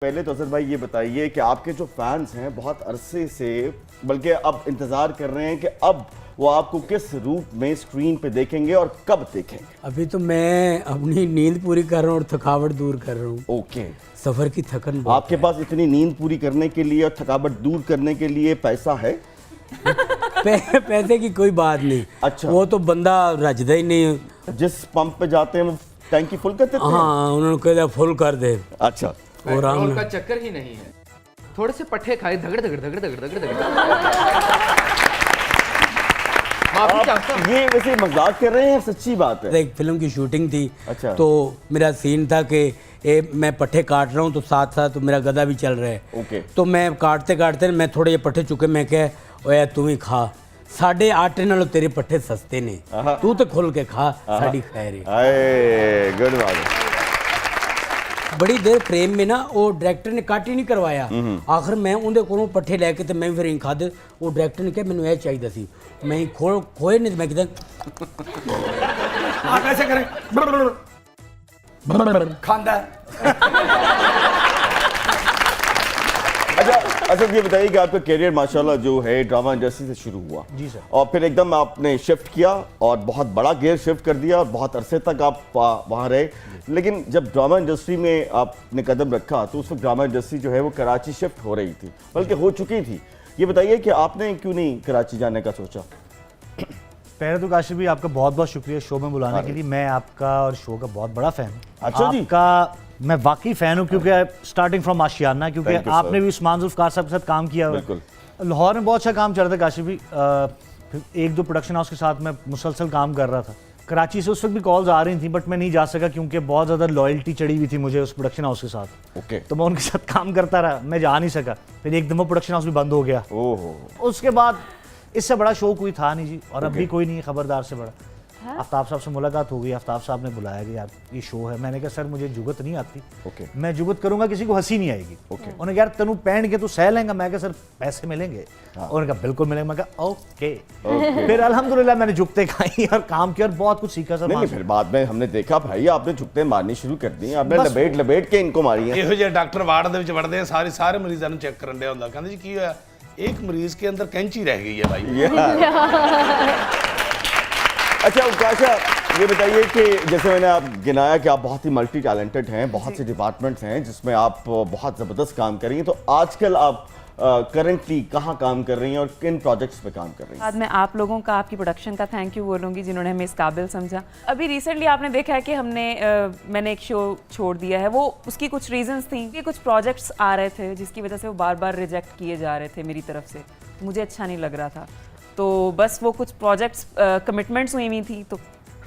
पहले तो अजहर भाई ये बताइए कि आपके जो फैंस हैं बहुत अरसे से बल्कि अब इंतजार कर रहे हैं कि अब वो आपको किस रूप में स्क्रीन पे देखेंगे और कब देखेंगे। अभी तो मैं अपनी नींद पूरी कर रहा हूँ और थकावट दूर कर रहा हूँ। ओके, सफर की थकन बहुत आपके पास इतनी नींद पूरी करने के लिए और थकावट दूर करने के लिए पैसा है? पैसे की कोई बात नहीं। अच्छा, वो तो बंदा रजदा ही नहीं। जिस पंप पे जाते हैं वो टैंकी फुल कर देते हैं? हाँ, उन्होंने कहा फुल कर दे। अच्छा, पेट्रोल का चक्कर ही नहीं है। थोड़े से पट्टे खाए धगड़ धगड़ धगड़ धगड़ धगड़ धगड़। आप ये वैसे मजाक कर रहे हैं, सच्ची बात है? एक फिल्म की शूटिंग थी। अच्छा। तो मेरा सीन था कि मैं पट्टे काट रहा हूँ तो साथ साथ तो मेरा गधा भी चल रहा है। ओके। तो मैं काटते काटते मैं थोड़े ये पट्टे चुके, मैं कह ओए तू ही खा, साढ़े आटे नालों तेरे पट्टे सस्ते ने, तू तो खुल के खा, साड़ी खैर है। गुड बात है। बड़ी देर फ्रेम में ना वो डायरेक्टर ने कट ही नहीं करवाया। आखिर मैं उनके कोलों पट्ठे लैके ते मैं फिर खादे। वो डायरेक्टर ने कहा मैनू यह चाहिए सी, मैं खोए नहीं, मैं कहता आप ऐसे करें खांदा अच्छा, ये बताइए कि आपका करियर माशाल्लाह जो है ड्रामा इंडस्ट्री से शुरू हुआ जी सर, और फिर एकदम आपने शिफ्ट किया और बहुत बड़ा गियर शिफ्ट कर दिया और बहुत अरसे तक आप वहाँ रहे। लेकिन जब ड्रामा इंडस्ट्री में आपने कदम रखा तो उस वक्त ड्रामा इंडस्ट्री जो है वो कराची शिफ्ट हो रही थी, बल्कि हो चुकी थी। ये बताइए कि आपने क्यों नहीं कराची जाने का सोचा? पहले तो काशिफ भी आपका बहुत बहुत शुक्रिया शो में बुलाने के लिए। मैं आपका और शो का बहुत बड़ा फैन हूँ। अच्छा जी। आपका मैं वाकई फैन हूँ क्योंकि स्टार्टिंग फ्रॉम आशियाना, क्योंकि Thank you, आपने sir. भी उस्मान जुल्फकार साहब के साथ काम किया। बिल्कुल। लाहौर में बहुत अच्छा काम चल रहा था काशिफ भी। फिर एक दो प्रोडक्शन हाउस के साथ मैं मुसलसल काम कर रहा था। कराची से उस वक्त भी कॉल्स आ रही थी बट मैं नहीं जा सका क्योंकि बहुत ज़्यादा लॉयल्टी चढ़ी हुई थी मुझे उस प्रोडक्शन हाउस के साथ। ओके। तो मैं उनके साथ काम करता रहा, मैं जा नहीं सका। फिर एकदम वो प्रोडक्शन हाउस भी बंद हो गया। ओहो। उसके बाद इससे बड़ा शो कोई था नहीं जी, और अब भी कोई नहीं, खबरदार से बड़ा। आफ्ताब साहब से मुलाकात हो गई, आफ्ताब साहब ने बुलाया कि यार ये शो है। मैंने कहा सर मुझे जुगत नहीं आती। ओके। मैं जुगत करूंगा किसी को हंसी नहीं आएगी। ओके। उन्होंने कहा यार तनु पहन के तू सह लेंगा। मैं कहा सर पैसे मिलेंगे? उन्होंने कहा बिल्कुल मिलेंगे। मैं कहा ओके। फिर अल्हम्दुलिल्लाह मैंने जुगते खाई और काम किया और बहुत कुछ सीखा सर। नहीं, फिर बाद में हमने देखा भाई आपने झुकते मारनी शुरू कर दी, आपने लपेट लपेट के इनको मारी है। ਇਹੋ ਜਿਹੇ ਡਾਕਟਰ ਵਾਰਡ ਦੇ ਵਿੱਚ ਵੜਦੇ ਆ, ਸਾਰੇ ਮਰੀਜ਼ਾਂ ਨੂੰ ਚੈੱਕ ਕਰਨ ਡਿਆ ਹੁੰਦਾ, ਕਹਿੰਦੇ ਜੀ ਕੀ ਹੋਇਆ, ਇੱਕ ਮਰੀਜ਼ के अंदर कैंची रह गई है भाई। अच्छा उकाशा, ये बताइए कि जैसे मैंने आप गिनाया कि आप बहुत ही मल्टी टैलेंटेड हैं, बहुत से डिपार्टमेंट्स हैं जिसमें आप बहुत ज़बरदस्त काम कर रही हैं, तो आजकल आप करंटली कहाँ काम कर रही हैं और किन प्रोजेक्ट्स पे काम कर रही हैं? बाद में आप लोगों का, आपकी प्रोडक्शन का थैंक यू बोलूँगी जिन्होंने हमें इस काबिल समझा। अभी रिसेंटली आपने देखा है कि मैंने एक शो छोड़ दिया है। वो उसकी कुछ रीजंस थी कि कुछ प्रोजेक्ट्स आ रहे थे जिसकी वजह से वो बार बार रिजेक्ट किए जा रहे थे मेरी तरफ से, मुझे अच्छा नहीं लग रहा था। तो बस वो कुछ प्रोजेक्ट्स कमिटमेंट्स हुई हुई थी तो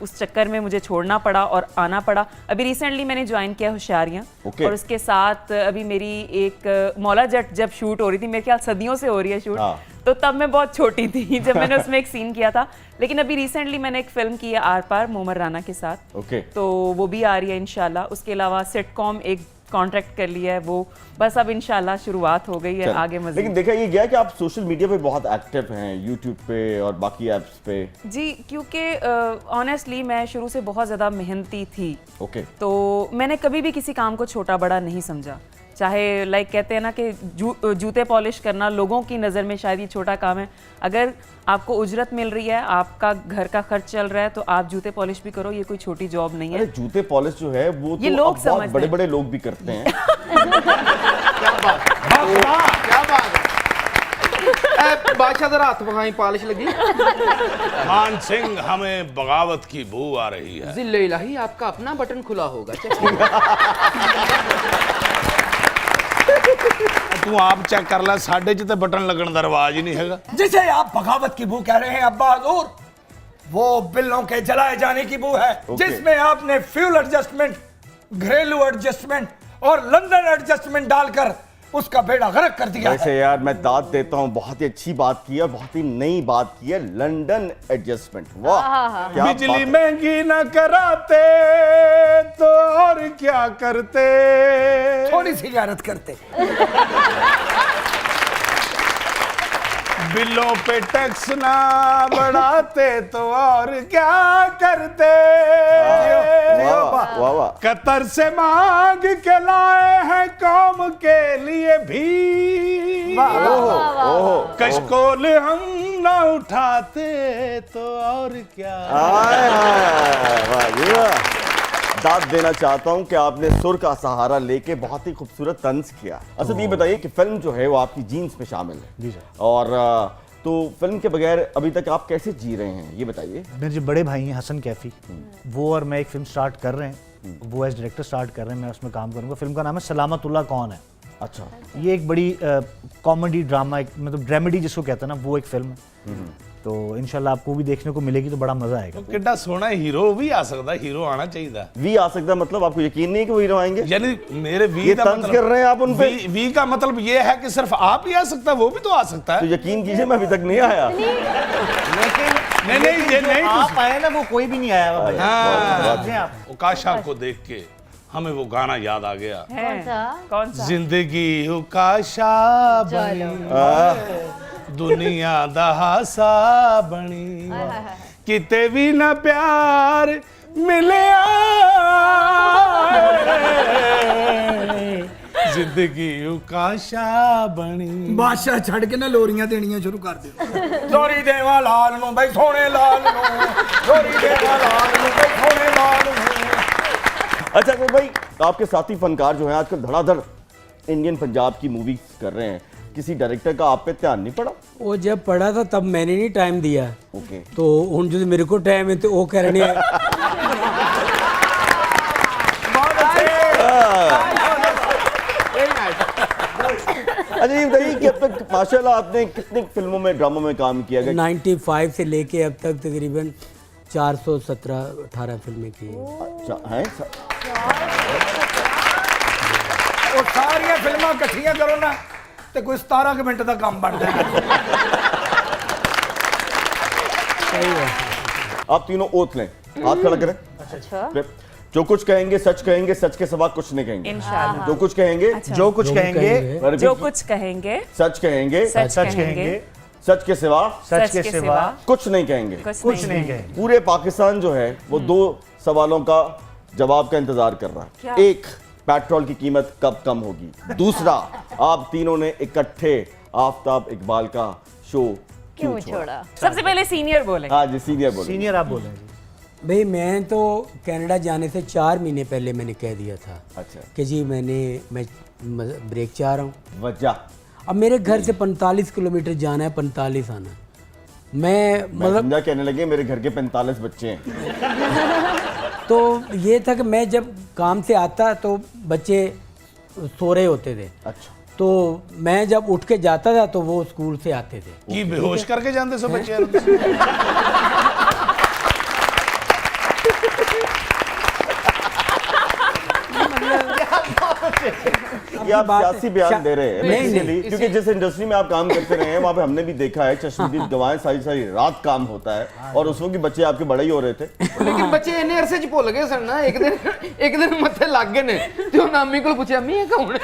उस चक्कर में मुझे छोड़ना पड़ा और आना पड़ा। अभी रिसेंटली मैंने ज्वाइन किया होशियारियाँ। Okay. और उसके साथ अभी मेरी एक मौला जट जब शूट हो रही थी, मेरे ख्याल सदियों से हो रही है शूट। तो तब मैं बहुत छोटी थी जब मैंने उसमें एक सीन किया था। लेकिन अभी रिसेंटली मैंने एक फिल्म की है आर पार मोमर राना के साथ। Okay. तो वो भी आ रही है इंशाल्लाह। उसके अलावा सिटकॉम एक कॉन्ट्रैक्ट कर लिया है, वो बस अब इंशाल्लाह शुरुआत हो गई है आगे मज़ीद। लेकिन देखा ये गया कि आप सोशल मीडिया पे बहुत एक्टिव हैं, यूट्यूब पे और बाकी ऐप्स पे। जी, क्योंकि ऑनेस्टली मैं शुरू से बहुत ज़्यादा मेहनती थी। ओके। तो मैंने कभी भी किसी काम को छोटा बड़ा नहीं समझा। चाहे लाइक कहते हैं ना कि जूते पॉलिश करना लोगों की नज़र में शायद ये छोटा काम है। अगर आपको उजरत मिल रही है, आपका घर का खर्च चल रहा है, तो आप जूते पॉलिश भी करो, ये कोई छोटी जॉब नहीं है। अरे जूते पॉलिश जो है वो ये तो लोग अब बहुत समझते बड़े हैं। बड़े लोग भी करते हैं। क्या बात है। बादशाह जरा हाथ बखाई, पॉलिश लगी। मान सिंह, हमें बगावत की बू आ रही है। जिल्ले इलाही आपका अपना बटन खुला होगा। तू आप चेक कर ले, साडे च ते बटन लगन दा रिवाज ही नहीं हैगा। जिसे आप बगावत की बू कह रहे हैं अब्बा हजूर, वो बिल्लों के जलाए जाने की बू है। जिसमें आपने फ्यूल एडजस्टमेंट, घरेलू एडजस्टमेंट और लंदन एडजस्टमेंट डालकर उसका बेड़ा गर्क कर दिया वैसे है। यार मैं दाद देता हूँ, बहुत ही अच्छी बात की है और बहुत ही नई बात की है, लंदन एडजस्टमेंट। वाह, क्या बिजली बात है। महंगी न कराते तो और क्या करते। थोड़ी सी ज्यारत करते। बिलों पे टैक्स ना बढ़ाते तो और क्या करते। वाह वाह वाह। कतर से मांग के लाए हैं कौम के लिए भी, ओहो कशकोल हम ना उठाते तो और क्या। वाह जी वाह। दाद देना चाहता हूं कि आपने सुर का सहारा लेके बहुत ही खूबसूरत तंज किया। असद ये बताइए कि फिल्म जो है वो आपकी जीन्स में शामिल है जी सर। और तो फिल्म के बगैर अभी तक आप कैसे जी रहे हैं ये बताइए। मेरे जो बड़े भाई हैं हसन कैफी, वो और मैं एक फिल्म स्टार्ट कर रहे हैं, वो एज डायरेक्टर स्टार्ट कर रहे हैं, मैं उसमें काम करूंगा। फिल्म का नाम है सलामतुल्लाह कौन है। अच्छा ये एक बड़ी कॉमेडी ड्रामा, एक मतलब ड्रामेडी जिसको कहते हैं ना, वो एक फिल्म है। तो इंशाल्लाह आपको भी देखने को मिलेगी, तो बड़ा मजा आएगा। कितना सोहना हीरो भी आ सकता है, हीरो आना चाहिए। वी आ सकता है मतलब आपको यकीन नहीं कि वो हीरो आएंगे? यानी मेरे वी ये का तंज मतलब कर रहे हैं आप उन पे? वी का मतलब ये है कि सिर्फ आप ही आ सकता है, वो भी तो आ सकता तो है। यकीन कीजिए मैं अभी तक नहीं आया। नहीं ये नहीं आप आए ना, वो कोई भी नहीं आया हुआ भाई। समझे आप? उकाशा को देख के हमें वो गाना याद आ गया, कौन सा? जिंदगी उकाशा बनी दुनिया दा हासा बनी, किते भी ना प्यार मिलिया जिंदगी उकाशा बनी। बादशाह छड़ के ना लोरियां देनियां शुरू कर दे। लोरी देवा लाल नु भाई सोने लाल नु, लोरी देवा लाल नु भाई सोने लाल नु। अच्छा तो भाई आपके साथी फनकार जो हैं आजकल धड़ाधड़ इंडियन पंजाब की मूवीज कर रहे हैं, किसी डायरेक्टर का आप पे ध्यान नहीं पड़ा? वो जब पढ़ा था तब मैंने नहीं टाइम दिया, ओके तो हुन जो मेरे को टाइम है तो वो करने अच्छा ये बताइए कि अब तक माशाल्लाह आपने कितनी फिल्मों में ड्रामों में काम किया गया? 95 से लेके अब तक तकरीबन 417-18 फिल्में की हैं। अच्छा हैं ਉਹ ਸਾਰੀਆਂ ਫਿਲਮਾਂ ਇਕੱਠੀਆਂ ਕਰੋ ਨਾ ਤੇ ਕੋਈ 17 ਕੁ ਮਿੰਟ ਦਾ ਕੰਮ ਬਣ ਜਾਏਗਾ। आप तीनों ओथ लें, हाथ खड़ा करें। अच्छा जो कुछ कहेंगे सच के सिवा कुछ नहीं कहेंगे। इंशाल्लाह। जो कुछ कहेंगे जो कुछ कहेंगे पर भी जो कुछ कहेंगे सच कहेंगे, सच कहेंगे, सच के सिवा सच के सिवा कुछ नहीं कहेंगे। कुछ नहीं कहेंगे। पूरे पाकिस्तान जो है वो दो सवालों का जवाब का इंतजार कर रहा क्या? है। एक, पेट्रोल की कीमत कब कम होगी? दूसरा, आप तीनों ने इकट्ठे आफ्ताब इकबाल का शो क्यों छोड़ा? सबसे पहले सीनियर बोले। हाँ जी सीनियर बोले। सीनियर आप बोलें जी। भाई मैं तो कनाडा जाने से 4 महीने पहले मैंने कह दिया था अच्छा कि जी मैं ब्रेक चाह रहा हूँ। वजह अब मेरे घर से 45 किलोमीटर जाना है, 45 आना है। मैं मतलब समझा कहने लगे मेरे घर के 45 बच्चे हैं। तो ये था कि मैं जब काम से आता तो बच्चे सो रहे होते थे, अच्छा तो मैं जब उठ के जाता था तो वो स्कूल से आते थे। की बेहोश करके जानते सो बच्चे। ये आप सियासी बयान दे रहे हैं नहीं, basically, नहीं, क्योंकि जिस इंडस्ट्री में आप काम करते रहे हैं वहाँ पे हमने भी देखा है चश्मदीद गवाएं सारी रात काम होता है और उस वक्त बच्चे आपके बड़े ही हो रहे थे। लेकिन बच्चे इन्ने अरसे च भुल गए सन ना, एक दिन मत्थे लग गए ने ते उन्हें अम्मी को पूछा अम्मी ये कौन है?